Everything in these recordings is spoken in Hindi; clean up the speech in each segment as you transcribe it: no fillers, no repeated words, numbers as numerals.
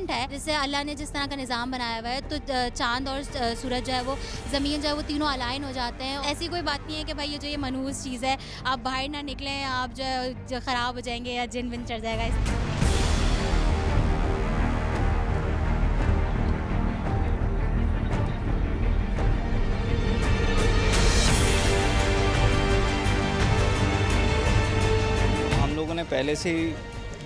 क्रिसेंट है, जैसे अल्लाह ने जिस तरह का निज़ाम बनाया हुआ है, तो चाँद और सूरज जो है वो ज़मीन जो है वो तीनों अलाइन हो जाते हैं। ऐसी कोई बात नहीं है कि भाई ये जो ये मनहूस चीज़ है, आप बाहर ना निकलें, आप जो ख़राब हो जाएँगे या जिन विन चढ़ जाएगा। हम लोगों ने पहले से ही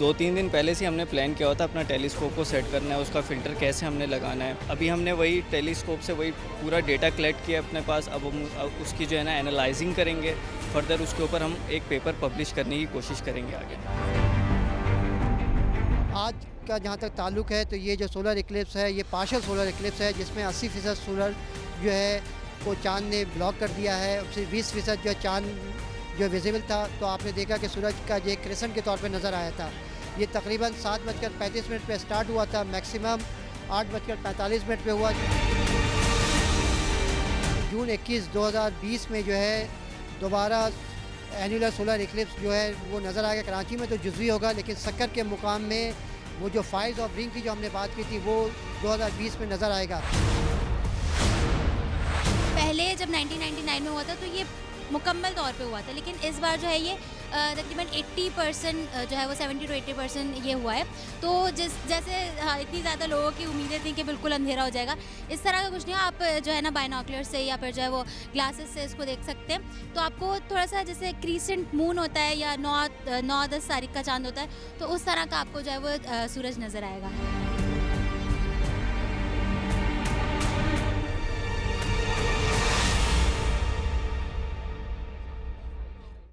2-3 दिन पहले से हमने प्लान किया होता अपना टेलीस्कोप को सेट करना है, उसका फ़िल्टर कैसे हमने लगाना है। अभी हमने वही टेलीस्कोप से वही पूरा डेटा कलेक्ट किया अपने पास। अब हम उसकी जो है ना एनालाइजिंग करेंगे, फर्दर उसके ऊपर हम एक पेपर पब्लिश करने की कोशिश करेंगे आगे। आज का जहाँ तक ताल्लुक़ है तो ये जो सोलर इक्लिप्स है ये पार्शियल सोलर इक्लिप्स है, जिसमें 80% सूरज जो है वो चाँद ने ब्लॉक कर दिया है। सिर्फ 20% जो चाँद जो विजिबल था, तो आपने देखा कि सूरज का जो एक क्रिसेंट के तौर पे नज़र आया था। ये तकरीबन 7:35 पे स्टार्ट हुआ था, मैक्सिमम 8:45 पे हुआ। जून 21, 2020 में जो है दोबारा एनुलर सोलर इक्लिप्स जो है वो नज़र आएगा। कराची में तो जुज़वी होगा, लेकिन सक्कर के मुकाम में वो जो फाइज ऑफ रिंग की जो हमने बात की थी वो 2020 में नज़र आएगा। पहले जब 1999 में हुआ था तो ये मुकम्मल तौर पे हुआ था, लेकिन इस बार जो है ये तकरीबन 80% जो है वो 70 to 80% ये हुआ है। तो जैसे इतनी ज़्यादा लोगों की उम्मीदें थी कि बिल्कुल अंधेरा हो जाएगा, इस तरह का कुछ नहीं है। आप जो है ना बायनॉकुलर से या फिर जो है वो ग्लासेस से इसको देख सकते हैं। तो आपको थोड़ा सा जैसे क्रीसेंट मून होता है या 9-10 तारीख का चाँद होता है, तो उस तरह का आपको जो है वो सूरज नज़र आएगा।